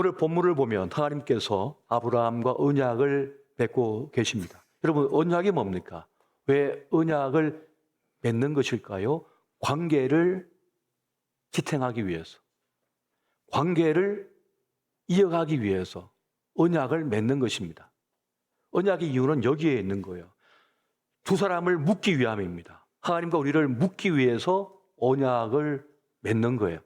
오늘 본문을 보면 하나님께서 아브라함과 언약을 맺고 계십니다. 여러분, 언약이 뭡니까? 왜 언약을 맺는 것일까요? 관계를 지탱하기 위해서, 관계를 이어가기 위해서 언약을 맺는 것입니다. 언약의 이유는 여기에 있는 거예요. 두 사람을 묶기 위함입니다. 하나님과 우리를 묶기 위해서 언약을 맺는 거예요.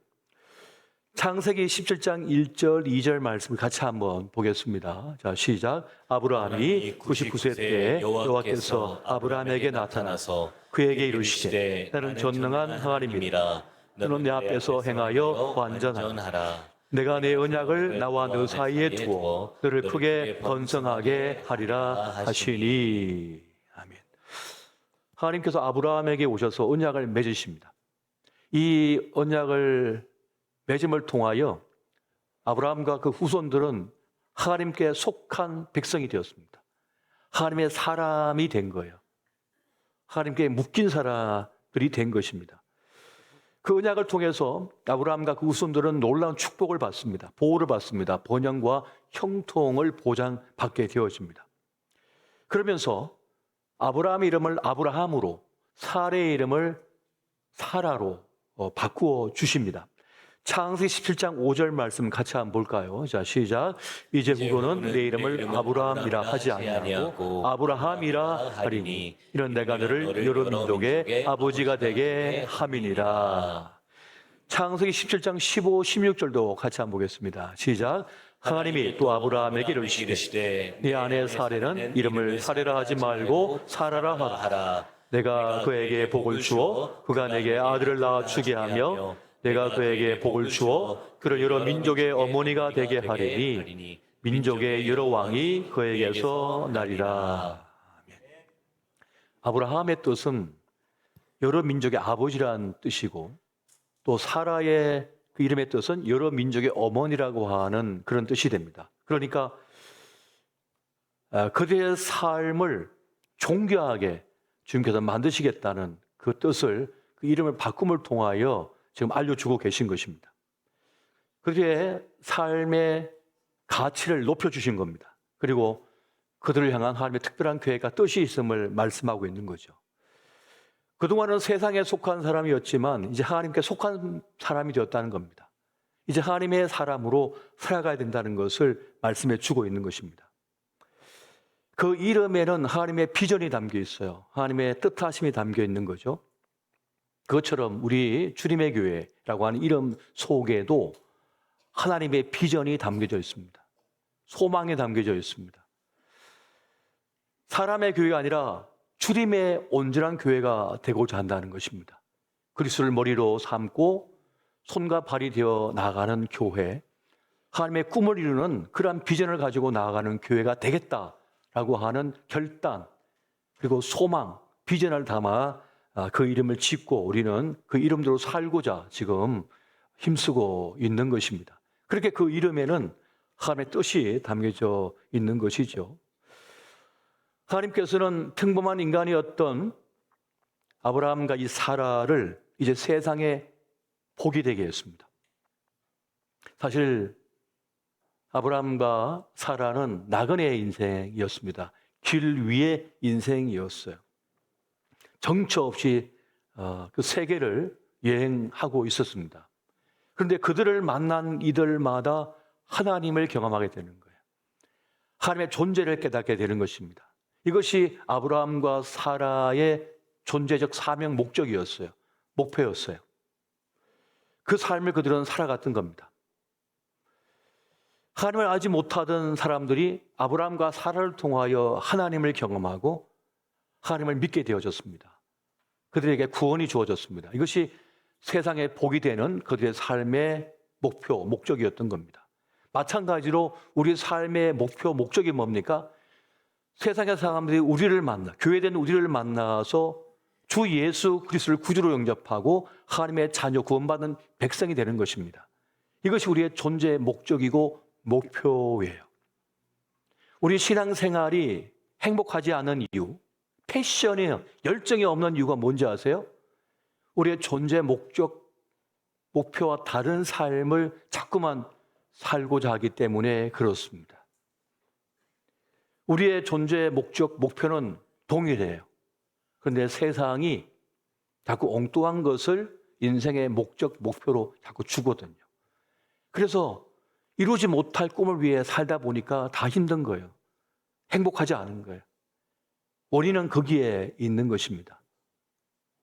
창세기 17장 1절, 2절 말씀을 같이 한번 보겠습니다. 자, 시작. 아브라함이 99세 때 여호와께서 아브라함에게 나타나서 그에게 이르시되 나는 전능한 하나님이라. 너는 내 앞에서 행하여 완전하라. 내가 내 언약을 나와 너 사이에 두어 너를 크게 번성하게 하리라 하시니. 아멘. 하나님께서 아브라함에게 오셔서 언약을 맺으십니다. 이 언약을 맺음을 통하여 아브라함과 그 후손들은 하나님께 속한 백성이 되었습니다. 하나님의 사람이 된 거예요. 하나님께 묶인 사람들이 된 것입니다. 그 언약을 통해서 아브라함과 그 후손들은 놀라운 축복을 받습니다. 보호를 받습니다. 번영과 형통을 보장받게 되어집니다. 그러면서 아브라함의 이름을 아브라함으로, 사라의 이름을 사라로 바꾸어 주십니다. 창세기 17장 5절 말씀 같이 한번 볼까요? 자, 시작. 이제 후로는 내 이름을 아브라함이라 하지 아니하고 아브라함이라 하리니 이는 내가 너를 여러 민족의 아버지가 되게 함이니라. 창세기 17장 15, 16절도 같이 한번 보겠습니다. 시작. 하나님이 또 아브라함에게 이르시되 네 아내 사레는 이름을 사레라 하지 말고 사라라 하라. 내가 그에게 복을 주어 그가 내게 아들을 낳아 주게 하며 내가 그에게 복을 주어 그를 여러 민족의 어머니가 되게 하리니 민족의 여러 왕이 그에게서 나리라. 아브라함의 뜻은 여러 민족의 아버지란 뜻이고 또 사라의 그 이름의 뜻은 여러 민족의 어머니라고 하는 그런 뜻이 됩니다. 그러니까 그들의 삶을 존귀하게 주님께서 만드시겠다는 그 뜻을, 그 이름을 바꿈을 통하여 지금 알려주고 계신 것입니다. 그들의 삶의 가치를 높여주신 겁니다. 그리고 그들을 향한 하나님의 특별한 계획과 뜻이 있음을 말씀하고 있는 거죠. 그동안은 세상에 속한 사람이었지만 이제 하나님께 속한 사람이 되었다는 겁니다. 이제 하나님의 사람으로 살아가야 된다는 것을 말씀해 주고 있는 것입니다. 그 이름에는 하나님의 비전이 담겨 있어요. 하나님의 뜻하심이 담겨 있는 거죠. 그것처럼 우리 주님의 교회라고 하는 이름 속에도 하나님의 비전이 담겨져 있습니다. 소망이 담겨져 있습니다. 사람의 교회가 아니라 주님의 온전한 교회가 되고자 한다는 것입니다. 그리스도를 머리로 삼고 손과 발이 되어 나아가는 교회, 하나님의 꿈을 이루는 그러한 비전을 가지고 나아가는 교회가 되겠다라고 하는 결단, 그리고 소망, 비전을 담아 그 이름을 짓고 우리는 그 이름대로 살고자 지금 힘쓰고 있는 것입니다. 그렇게 그 이름에는 하나님의 뜻이 담겨져 있는 것이죠. 하나님께서는 평범한 인간이었던 아브라함과 이 사라를 이제 세상에 복이 되게 했습니다. 사실 아브라함과 사라는 나그네의 인생이었습니다. 길 위의 인생이었어요. 정처 없이 그 세계를 여행하고 있었습니다. 그런데 그들을 만난 이들마다 하나님을 경험하게 되는 거예요. 하나님의 존재를 깨닫게 되는 것입니다. 이것이 아브라함과 사라의 존재적 사명 목적이었어요. 목표였어요. 그 삶을 그들은 살아갔던 겁니다. 하나님을 알지 못하던 사람들이 아브라함과 사라를 통하여 하나님을 경험하고 하나님을 믿게 되어졌습니다. 그들에게 구원이 주어졌습니다. 이것이 세상의 복이 되는 그들의 삶의 목표, 목적이었던 겁니다. 마찬가지로 우리 삶의 목표, 목적이 뭡니까? 세상의 사람들이 우리를 만나, 교회된 우리를 만나서 주 예수 그리스도를 구주로 영접하고 하나님의 자녀 구원받는 백성이 되는 것입니다. 이것이 우리의 존재의 목적이고 목표예요. 우리 신앙생활이 행복하지 않은 이유, 패션이에요. 열정이 없는 이유가 뭔지 아세요? 우리의 존재 목적, 목표와 다른 삶을 자꾸만 살고자 하기 때문에 그렇습니다. 우리의 존재의 목적, 목표는 동일해요. 그런데 세상이 자꾸 엉뚱한 것을 인생의 목적, 목표로 자꾸 주거든요. 그래서 이루지 못할 꿈을 위해 살다 보니까 다 힘든 거예요. 행복하지 않은 거예요. 원인은 거기에 있는 것입니다.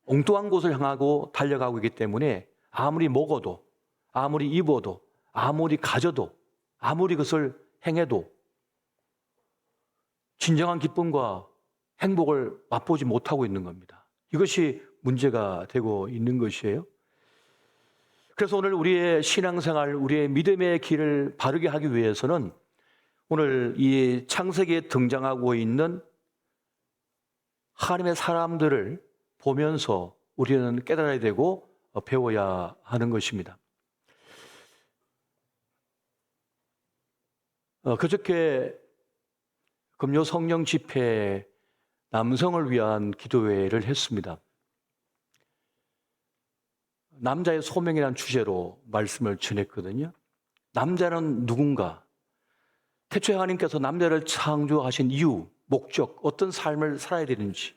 엉뚱한 곳을 향하고 달려가고 있기 때문에 아무리 먹어도, 아무리 입어도, 아무리 가져도, 아무리 그것을 행해도 진정한 기쁨과 행복을 맛보지 못하고 있는 겁니다. 이것이 문제가 되고 있는 것이에요. 그래서 오늘 우리의 신앙생활, 우리의 믿음의 길을 바르게 하기 위해서는 오늘 이 창세기에 등장하고 있는 하나님의 사람들을 보면서 우리는 깨달아야 되고 배워야 하는 것입니다. 그저께 금요 성령 집회에 남성을 위한 기도회를 했습니다. 남자의 소명이라는 주제로 말씀을 전했거든요. 남자는 누군가? 태초에 하나님께서 남자를 창조하신 이유, 목적, 어떤 삶을 살아야 되는지를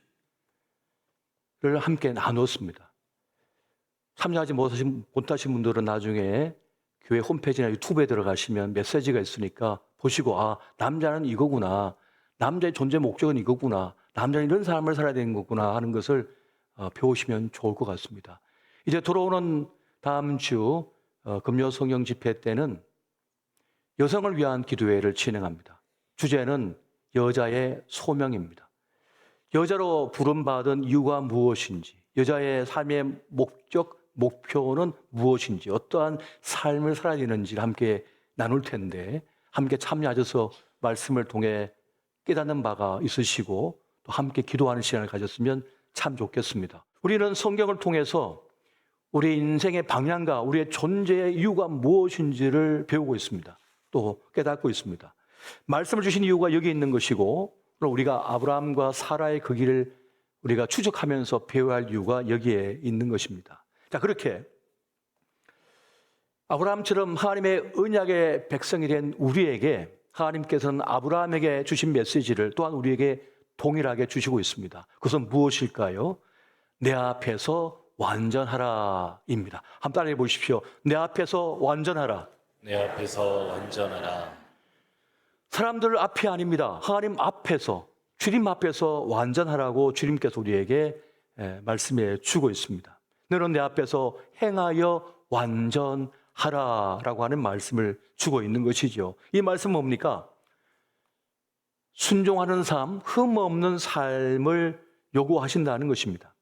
함께 나눴습니다. 참여하지 못하신 분들은 나중에 교회 홈페이지나 유튜브에 들어가시면 메시지가 있으니까 보시고, 아, 남자는 이거구나. 남자의 존재 목적은 이거구나. 남자는 이런 삶을 살아야 되는 거구나 하는 것을 배우시면 좋을 것 같습니다. 이제 돌아오는 다음 주 금요 성령 집회 때는 여성을 위한 기도회를 진행합니다. 주제는 여자의 소명입니다. 여자로 부름받은 이유가 무엇인지, 여자의 삶의 목적, 목표는 무엇인지, 어떠한 삶을 살아야 되는지를 함께 나눌 텐데 함께 참여하셔서 말씀을 통해 깨닫는 바가 있으시고 또 함께 기도하는 시간을 가졌으면 참 좋겠습니다. 우리는 성경을 통해서 우리 인생의 방향과 우리의 존재의 이유가 무엇인지를 배우고 있습니다. 또 깨닫고 있습니다. 말씀을 주신 이유가 여기 있는 것이고 우리가 아브라함과 사라의 그 길을 우리가 추적하면서 배워야 할 이유가 여기에 있는 것입니다. 자, 그렇게 아브라함처럼 하나님의 언약의 백성이 된 우리에게 하나님께서는 아브라함에게 주신 메시지를 또한 우리에게 동일하게 주시고 있습니다. 그것은 무엇일까요? 내 앞에서 완전하라입니다. 한번 따라해 보십시오. 내 앞에서 완전하라. 내 앞에서 완전하라. 사람들 앞이 아닙니다. 하나님 앞에서, 주님 앞에서 완전하라고 주님께서 우리에게 말씀해 주고 있습니다. 너는 내 앞에서 행하여 완전하라라고 하는 말씀을 주고 있는 것이죠. 이 말씀은 뭡니까? 순종하는 삶, 흠 없는 삶을 요구하신다는 것입니다.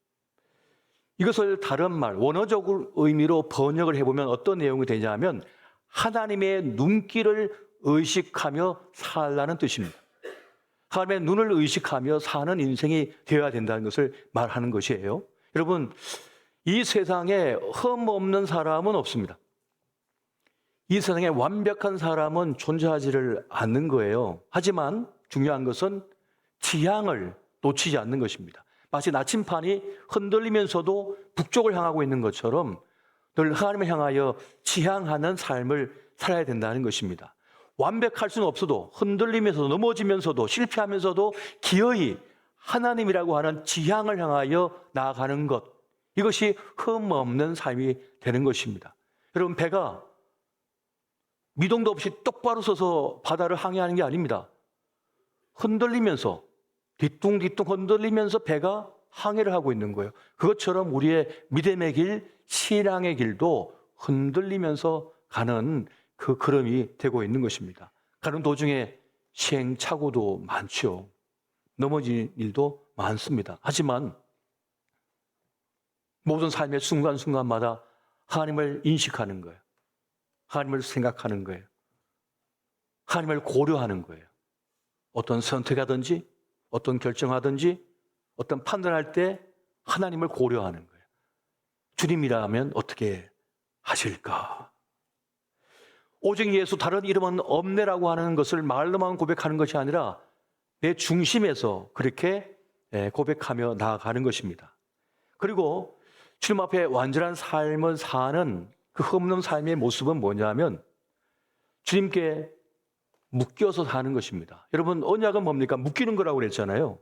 이것을 다른 말, 원어적 의미로 번역을 해보면 어떤 내용이 되냐면 하나님의 눈길을 의식하며 살라는 뜻입니다. 하나님의 눈을 의식하며 사는 인생이 되어야 된다는 것을 말하는 것이에요. 여러분, 이 세상에 흠 없는 사람은 없습니다. 이 세상에 완벽한 사람은 존재하지를 않는 거예요. 하지만 중요한 것은 지향을 놓치지 않는 것입니다. 마치 나침판이 흔들리면서도 북쪽을 향하고 있는 것처럼 늘 하나님을 향하여 지향하는 삶을 살아야 된다는 것입니다. 완벽할 수는 없어도 흔들리면서도 넘어지면서도 실패하면서도 기어이 하나님이라고 하는 지향을 향하여 나아가는 것, 이것이 흠 없는 삶이 되는 것입니다. 여러분, 배가 미동도 없이 똑바로 서서 바다를 항해하는 게 아닙니다. 흔들리면서 뒤뚱뒤뚱 흔들리면서 배가 항해를 하고 있는 거예요. 그것처럼 우리의 믿음의 길, 신앙의 길도 흔들리면서 가는 그 걸음이 되고 있는 것입니다. 가는 도중에 시행착오도 많죠. 넘어진 일도 많습니다. 하지만 모든 삶의 순간순간마다 하나님을 인식하는 거예요. 하나님을 생각하는 거예요. 하나님을 고려하는 거예요. 어떤 선택하든지 어떤 결정하든지 어떤 판단할 때 하나님을 고려하는 거예요. 주님이라면 어떻게 하실까? 오직 예수, 다른 이름은 없네라고 하는 것을 말로만 고백하는 것이 아니라 내 중심에서 그렇게 고백하며 나아가는 것입니다. 그리고 주님 앞에 완전한 삶을 사는 그 없는 삶의 모습은 뭐냐면 주님께 묶여서 사는 것입니다. 여러분, 언약은 뭡니까? 묶이는 거라고 그랬잖아요.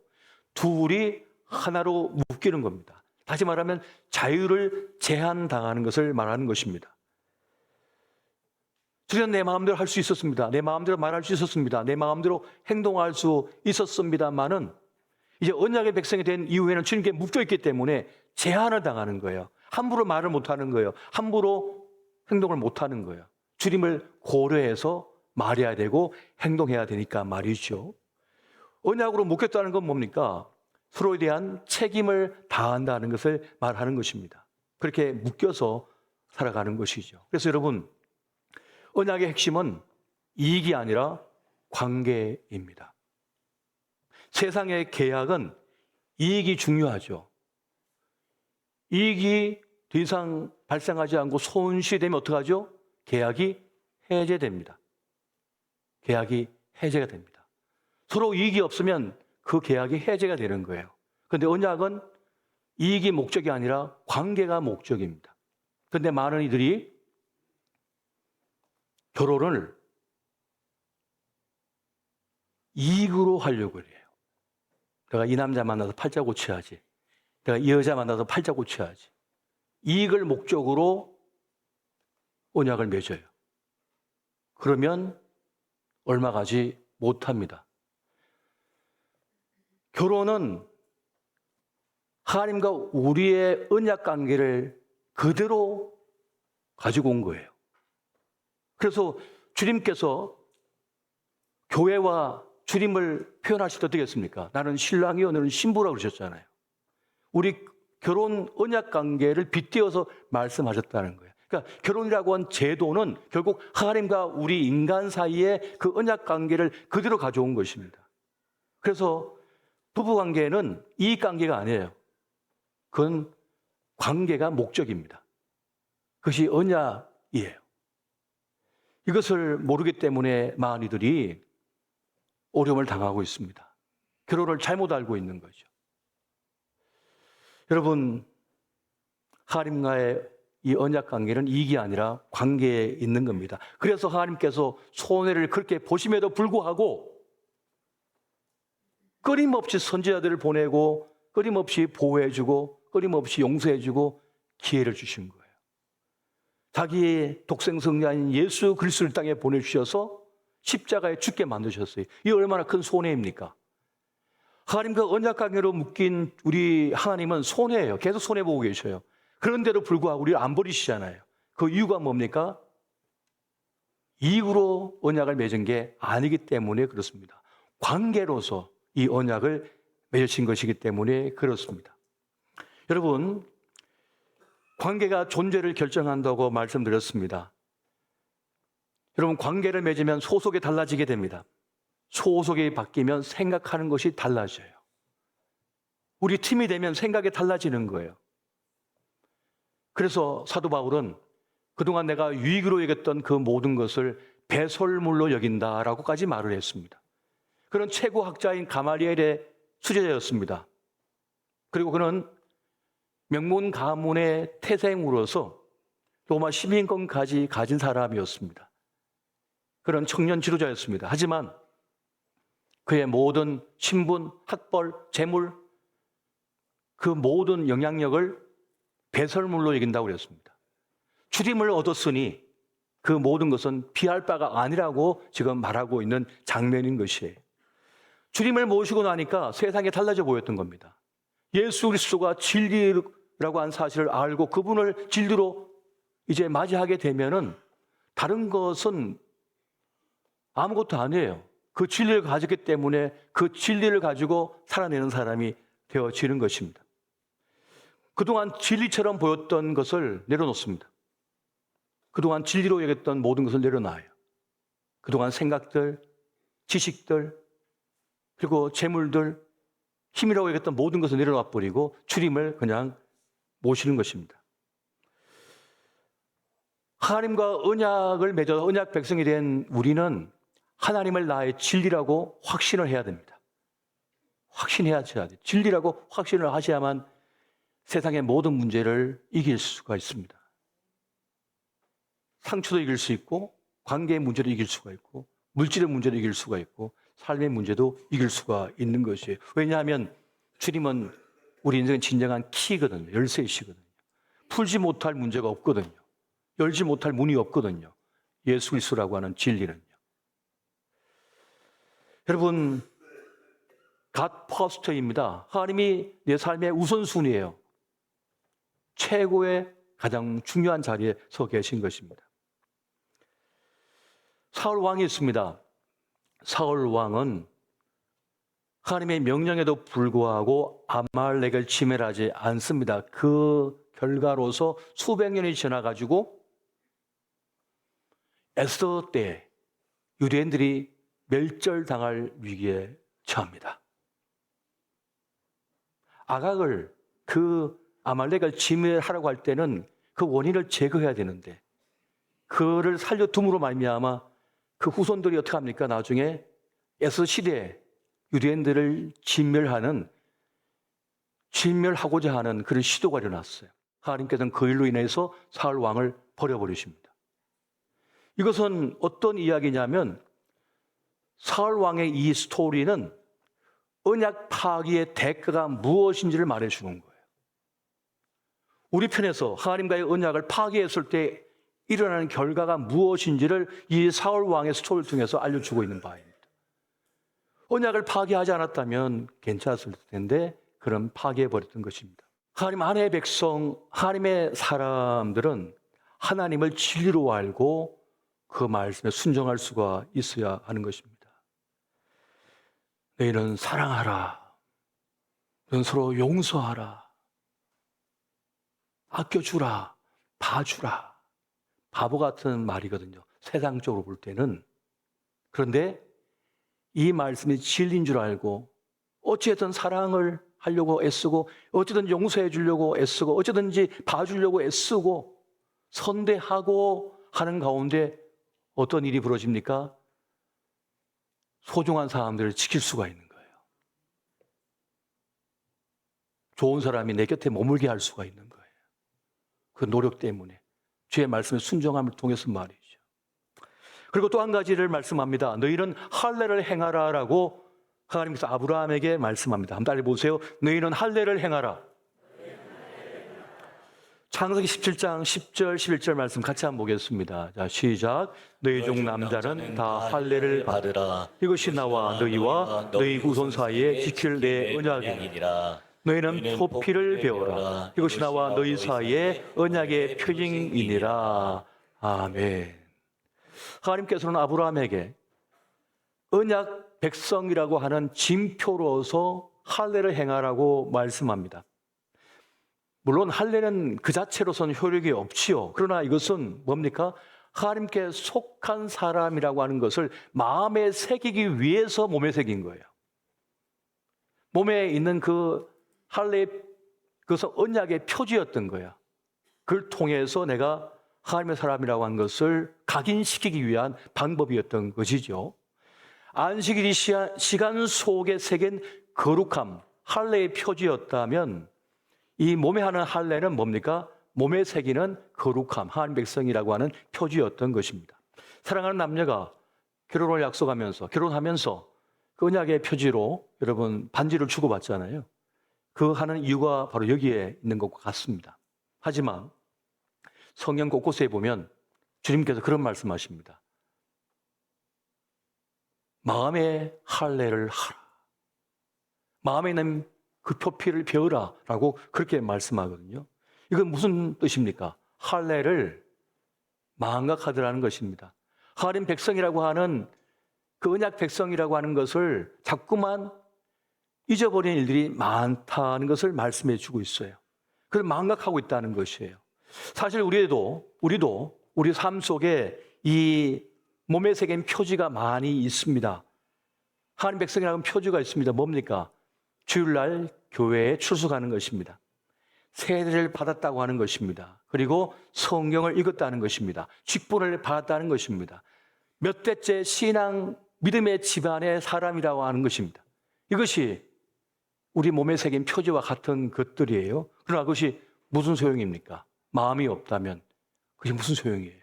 둘이 하나로 묶이는 겁니다. 다시 말하면 자유를 제한당하는 것을 말하는 것입니다. 저는 내 마음대로 할 수 있었습니다. 내 마음대로 말할 수 있었습니다. 내 마음대로 행동할 수 있었습니다만은 이제 언약의 백성이 된 이후에는 주님께 묶여있기 때문에 제한을 당하는 거예요. 함부로 말을 못하는 거예요. 함부로 행동을 못하는 거예요. 주님을 고려해서 말해야 되고 행동해야 되니까 말이죠. 언약으로 묶였다는 건 뭡니까? 서로에 대한 책임을 다한다는 것을 말하는 것입니다. 그렇게 묶여서 살아가는 것이죠. 그래서 여러분, 언약의 핵심은 이익이 아니라 관계입니다. 세상의 계약은 이익이 중요하죠. 이익이 더 이상 발생하지 않고 손실이 되면 어떡하죠? 계약이 해제됩니다. 계약이 해제가 됩니다. 서로 이익이 없으면 그 계약이 해제가 되는 거예요. 그런데 언약은 이익이 목적이 아니라 관계가 목적입니다. 그런데 많은 이들이 결혼을 이익으로 하려고 해요. 내가 이 남자 만나서 팔자 고쳐야지. 내가 이 여자 만나서 팔자 고쳐야지. 이익을 목적으로 언약을 맺어요. 그러면 얼마 가지 못합니다. 결혼은 하나님과 우리의 언약 관계를 그대로 가지고 온 거예요. 그래서 주님께서 교회와 주님을 표현하실 때 어떻게 했습니까? 나는 신랑이요 너는 신부라고 그러셨잖아요. 우리 결혼 언약 관계를 빗대어서 말씀하셨다는 거예요. 그러니까 결혼이라고 한 제도는 결국 하나님과 우리 인간 사이의 그 언약 관계를 그대로 가져온 것입니다. 그래서 부부 관계는 이익 관계가 아니에요. 그건 관계가 목적입니다. 그것이 언약이에요. 이것을 모르기 때문에 많은 이들이 어려움을 당하고 있습니다. 결혼을 잘못 알고 있는 거죠. 여러분, 하나님과의 이 언약 관계는 이익이 아니라 관계에 있는 겁니다. 그래서 하나님께서 손해를 그렇게 보심에도 불구하고 끊임없이 선지자들을 보내고 끊임없이 보호해주고 끊임없이 용서해주고 기회를 주신 거예요. 자기의 독생성자인 예수 그리스도를 땅에 보내주셔서 십자가에 죽게 만드셨어요. 이 얼마나 큰 손해입니까? 하나님과 언약 관계로 묶인 우리 하나님은 손해예요. 계속 손해보고 계셔요. 그런데도 불구하고 우리를 안 버리시잖아요. 그 이유가 뭡니까? 이익으로 언약을 맺은 게 아니기 때문에 그렇습니다. 관계로서 이 언약을 맺으신 것이기 때문에 그렇습니다. 여러분, 관계가 존재를 결정한다고 말씀드렸습니다. 여러분, 관계를 맺으면 소속이 달라지게 됩니다. 소속이 바뀌면 생각하는 것이 달라져요. 우리 팀이 되면 생각이 달라지는 거예요. 그래서 사도 바울은 그동안 내가 유익으로 여겼던 그 모든 것을 배설물로 여긴다라고까지 말을 했습니다. 그런 최고 학자인 가말리엘의 수제자였습니다. 그리고 그는 명문 가문의 태생으로서 로마 시민권까지 가진 사람이었습니다. 그런 청년 지도자였습니다. 하지만 그의 모든 신분, 학벌, 재물, 그 모든 영향력을 배설물로 여긴다고 그랬습니다. 주림을 얻었으니 그 모든 것은 비할 바가 아니라고 지금 말하고 있는 장면인 것이에요. 주님을 모시고 나니까 세상이 달라져 보였던 겁니다. 예수 그리스도가 진리라고 한 사실을 알고 그분을 진리로 이제 맞이하게 되면은 다른 것은 아무것도 아니에요. 그 진리를 가졌기 때문에 그 진리를 가지고 살아내는 사람이 되어지는 것입니다. 그동안 진리처럼 보였던 것을 내려놓습니다. 그동안 진리로 여겼던 모든 것을 내려놔요. 그동안 생각들, 지식들, 그리고 재물들, 힘이라고 여겼던 모든 것을 내려놔버리고 주님을 그냥 모시는 것입니다. 하나님과 언약을 맺어 언약 백성이 된 우리는 하나님을 나의 진리라고 확신을 해야 됩니다. 확신해야 돼요. 진리라고 확신을 하셔야만 세상의 모든 문제를 이길 수가 있습니다. 상처도 이길 수 있고 관계의 문제도 이길 수가 있고 물질의 문제도 이길 수가 있고 삶의 문제도 이길 수가 있는 것이에요. 왜냐하면 주님은 우리 인생의 진정한 키거든요. 열쇠이시거든요. 풀지 못할 문제가 없거든요. 열지 못할 문이 없거든요. 예수 그리스도라고 하는 진리는요. 여러분, God first입니다. 하나님이 내 삶의 우선순위예요. 최고의 가장 중요한 자리에 서 계신 것입니다. 사울 왕이 있습니다. 사울 왕은 하나님의 명령에도 불구하고 아말렉을 지멸하지 않습니다. 그 결과로서 수백 년이 지나가지고 에스더 때 유대인들이 멸절당할 위기에 처합니다. 아각을 그 아말렉을 지멸하라고 할 때는 그 원인을 제거해야 되는데 그를 살려둠으로 말미암아 그 후손들이 어떻게 합니까? 나중에 에스더 시대에 유대인들을 진멸하고자 하는 그런 시도가 일어났어요. 하나님께서는 그 일로 인해서 사울 왕을 버려버리십니다. 이것은 어떤 이야기냐면 사울 왕의 이 스토리는 언약 파기의 대가가 무엇인지를 말해주는 거예요. 우리 편에서 하나님과의 언약을 파기했을 때 일어나는 결과가 무엇인지를 이 사울 왕의 스토리를 통해서 알려주고 있는 바입니다. 언약을 파기하지 않았다면 괜찮았을 텐데 그럼 파기해버렸던 것입니다. 하나님 안의 백성, 하나님의 사람들은 하나님을 진리로 알고 그 말씀에 순종할 수가 있어야 하는 것입니다. 너희는 사랑하라. 너희는 서로 용서하라. 아껴주라. 봐주라. 바보 같은 말이거든요. 세상적으로 볼 때는. 그런데 이 말씀이 진리인 줄 알고 어찌든 사랑을 하려고 애쓰고 어찌든 용서해 주려고 애쓰고 어찌든지 봐주려고 애쓰고 선대하고 하는 가운데 어떤 일이 벌어집니까? 소중한 사람들을 지킬 수가 있는 거예요. 좋은 사람이 내 곁에 머물게 할 수가 있는 거예요. 그 노력 때문에 주의 말씀에 순종함을 통해서 말이죠. 그리고 또 한 가지를 말씀합니다. 너희는 할례를 행하라라고 하나님께서 아브라함에게 말씀합니다. 한번 따라해 보세요. 너희는 할례를 행하라. 창세기 17장 10절 11절 말씀 같이 한번 보겠습니다. 자, 시작. 너희 중 남자는 다 할례를 받으라. 이것이 나와 너희와 너희 후손 사이에 지킬 내 언약이니라. 너희는 표피를 배워라. 이것이 나와 너희 사이에 언약의 표징이니라. 아멘. 하나님께서는 아브라함에게 언약 백성이라고 하는 징표로서 할례를 행하라고 말씀합니다. 물론 할례는 그 자체로서는 효력이 없지요. 그러나 이것은 뭡니까? 하나님께 속한 사람이라고 하는 것을 마음에 새기기 위해서 몸에 새긴 거예요. 몸에 있는 그 할례의 그것은 언약의 표지였던 거야. 그걸 통해서 내가 하나님의 사람이라고 하는 것을 각인시키기 위한 방법이었던 것이죠. 안식일이 시간 속에 새긴 거룩함, 할례의 표지였다면 이 몸에 하는 할례는 뭡니까? 몸에 새기는 거룩함, 하나님 백성이라고 하는 표지였던 것입니다. 사랑하는 남녀가 결혼을 약속하면서 결혼하면서 그 언약의 표지로 여러분 반지를 주고받잖아요. 그 하는 이유가 바로 여기에 있는 것과 같습니다. 하지만 성경 곳곳에 보면 주님께서 그런 말씀하십니다. 마음의 할례를 하라. 마음에 있는 그 표피를 배우라 라고 그렇게 말씀하거든요. 이건 무슨 뜻입니까? 할례를 망각하더라는 것입니다. 하나님 백성이라고 하는 그 언약 백성이라고 하는 것을 자꾸만 잊어버린 일들이 많다는 것을 말씀해 주고 있어요. 그걸 망각하고 있다는 것이에요. 사실 우리도 우리 삶 속에 이 몸에 새긴 표지가 많이 있습니다. 하나님 백성이라고 하는 표지가 있습니다. 뭡니까? 주일날 교회에 출석하는 것입니다. 세례를 받았다고 하는 것입니다. 그리고 성경을 읽었다는 것입니다. 직분을 받았다는 것입니다. 몇 대째 신앙 믿음의 집안의 사람이라고 하는 것입니다. 이것이 우리 몸에 새긴 표지와 같은 것들이에요. 그러나 그것이 무슨 소용입니까? 마음이 없다면 그게 무슨 소용이에요?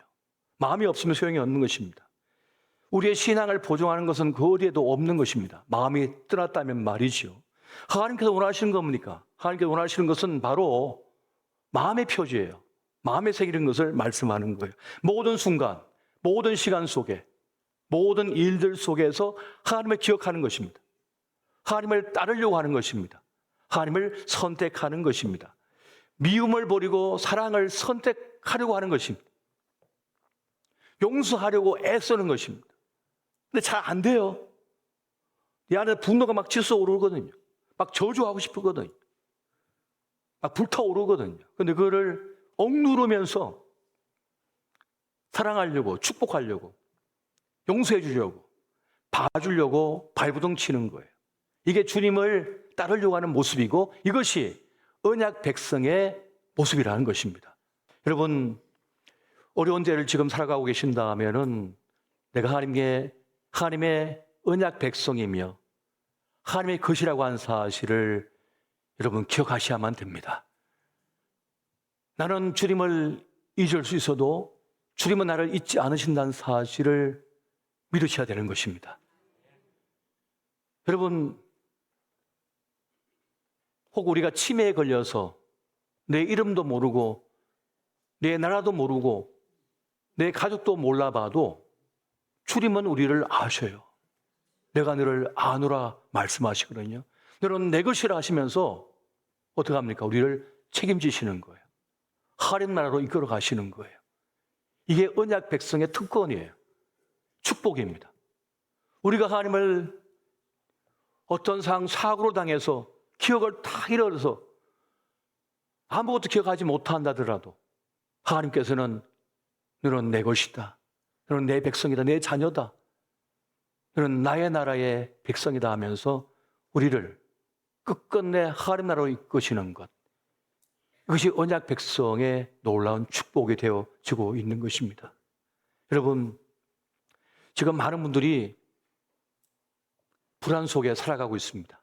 마음이 없으면 소용이 없는 것입니다. 우리의 신앙을 보증하는 것은 그 어디에도 없는 것입니다. 마음이 떠났다면 말이죠. 하나님께서 원하시는 겁니까? 하나님께서 원하시는 것은 바로 마음의 표지예요. 마음에 새기는 것을 말씀하는 거예요. 모든 순간, 모든 시간 속에, 모든 일들 속에서 하나님을 기억하는 것입니다. 하나님을 따르려고 하는 것입니다. 하나님을 선택하는 것입니다. 미움을 버리고 사랑을 선택하려고 하는 것입니다. 용서하려고 애쓰는 것입니다. 근데 잘 안 돼요. 이 안에 분노가 막 치솟아오르거든요. 막 저주하고 싶거든요. 막 불타오르거든요. 근데 그거를 억누르면서 사랑하려고, 축복하려고, 용서해 주려고, 봐주려고 발부둥 치는 거예요. 이게 주님을 따르려고 하는 모습이고 이것이 언약 백성의 모습이라는 것입니다. 여러분, 어려운 때를 지금 살아가고 계신다면은 내가 하나님의 언약 백성이며 하나님의 것이라고 하는 사실을 여러분 기억하셔야만 됩니다. 나는 주님을 잊을 수 있어도 주님은 나를 잊지 않으신다는 사실을 믿으셔야 되는 것입니다. 여러분, 혹 우리가 치매에 걸려서 내 이름도 모르고 내 나라도 모르고 내 가족도 몰라봐도 주님은 우리를 아셔요. 내가 너를 아노라 말씀하시거든요. 너는 내 것이라 하시면서 어떻게 합니까? 우리를 책임지시는 거예요. 하나님 나라로 이끌어 가시는 거예요. 이게 언약 백성의 특권이에요. 축복입니다. 우리가 하나님을 어떤 사고로 당해서 기억을 다 잃어서 아무것도 기억하지 못한다더라도 하나님께서는 너는 내 것이다. 너는 내 백성이다. 내 자녀다. 너는 나의 나라의 백성이다 하면서 우리를 끝끝내 하나님 나라로 이끄시는 것. 이것이 언약 백성의 놀라운 축복이 되어지고 있는 것입니다. 여러분, 지금 많은 분들이 불안 속에 살아가고 있습니다.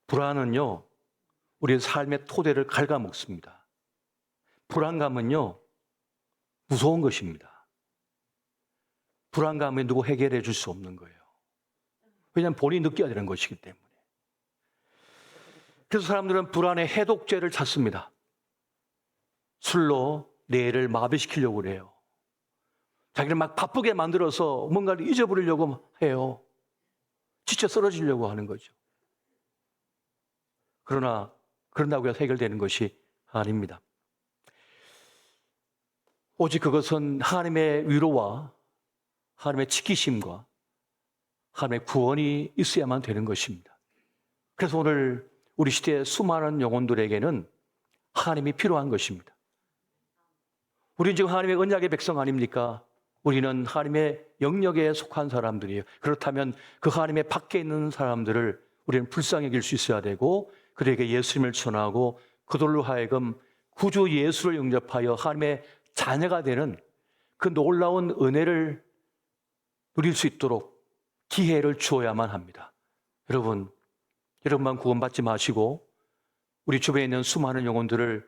불안은요, 우리의 삶의 토대를 갉아먹습니다. 불안감은요, 무서운 것입니다. 불안감은 누구 해결해 줄 수 없는 거예요. 왜냐하면 본인이 느껴야 되는 것이기 때문에. 그래서 사람들은 불안의 해독제를 찾습니다. 술로 뇌를 마비시키려고 그래요. 자기를 막 바쁘게 만들어서 뭔가를 잊어버리려고 해요. 지쳐 쓰러지려고 하는 거죠. 그러나 그런다고 해서 해결되는 것이 아닙니다. 오직 그것은 하나님의 위로와 하나님의 지키심과 하나님의 구원이 있어야만 되는 것입니다. 그래서 오늘 우리 시대의 수많은 영혼들에게는 하나님이 필요한 것입니다. 우리는 지금 하나님의 언약의 백성 아닙니까? 우리는 하나님의 영역에 속한 사람들이에요. 그렇다면 그 하나님의 밖에 있는 사람들을 우리는 불쌍히 여길 수 있어야 되고 그들에게 예수님을 전하고 그들로 하여금 구주 예수를 영접하여 하나님의 자녀가 되는 그 놀라운 은혜를 누릴 수 있도록 기회를 주어야만 합니다. 여러분만 구원받지 마시고 우리 주변에 있는 수많은 영혼들을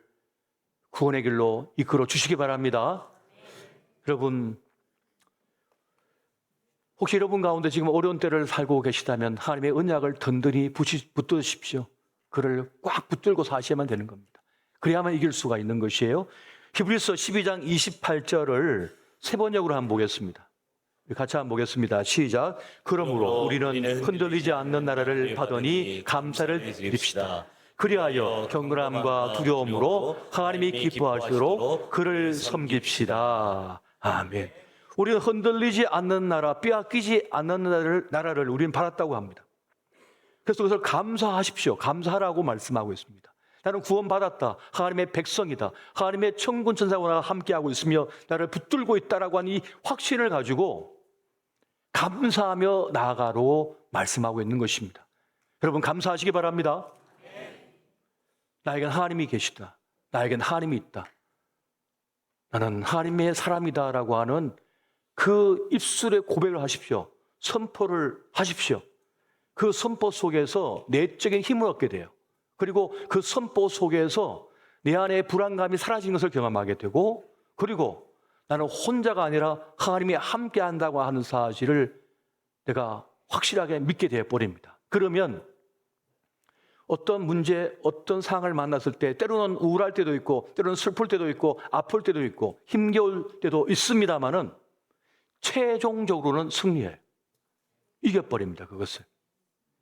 구원의 길로 이끌어 주시기 바랍니다. 여러분, 혹시 여러분 가운데 지금 어려운 때를 살고 계시다면 하나님의 언약을 든든히 붙드십시오. 그를 꽉 붙들고 사셔야만 되는 겁니다. 그래야만 이길 수가 있는 것이에요. 히브리서 12장 28절을 세 번역으로 한번 보겠습니다. 같이 한번 보겠습니다. 시작. 그러므로 우리는 흔들리지 않는 나라를 받으니 감사를 드립시다. 그리하여 경건함과 두려움으로 하나님이 기뻐하시도록 그를 섬깁시다. 아멘. 우리는 흔들리지 않는 나라, 빼앗기지 않는 나라를 우리는 받았다고 합니다. 그래서 그것을 감사하십시오. 감사하라고 말씀하고 있습니다. 나는 구원받았다. 하나님의 백성이다. 하나님의 천군 천사와 나와 함께하고 있으며 나를 붙들고 있다라고 하는 이 확신을 가지고 감사하며 나아가로 말씀하고 있는 것입니다. 여러분 감사하시기 바랍니다. 나에겐 하나님이 계시다. 나에겐 하나님이 있다. 나는 하나님의 사람이다라고 하는 그 입술에 고백을 하십시오. 선포를 하십시오. 그 선포 속에서 내적인 힘을 얻게 돼요. 그리고 그 선포 속에서 내 안에 불안감이 사라지는 것을 경험하게 되고 그리고 나는 혼자가 아니라 하나님이 함께 한다고 하는 사실을 내가 확실하게 믿게 되어버립니다. 그러면 어떤 문제, 어떤 상황을 만났을 때 때로는 우울할 때도 있고 때로는 슬플 때도 있고 아플 때도 있고 힘겨울 때도 있습니다마는 최종적으로는 승리해요. 이겨버립니다. 그것을.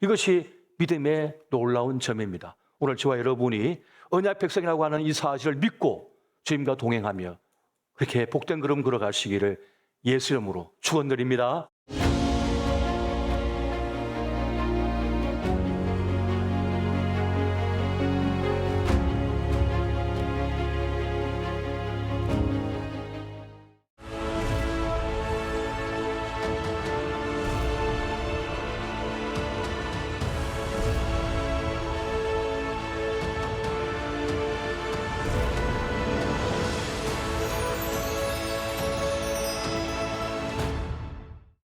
이것이 믿음의 놀라운 점입니다. 오늘 저와 여러분이 언약 백성이라고 하는 이 사실을 믿고 주님과 동행하며 그렇게 복된 걸음 걸어가시기를 예수 이름으로 축원드립니다.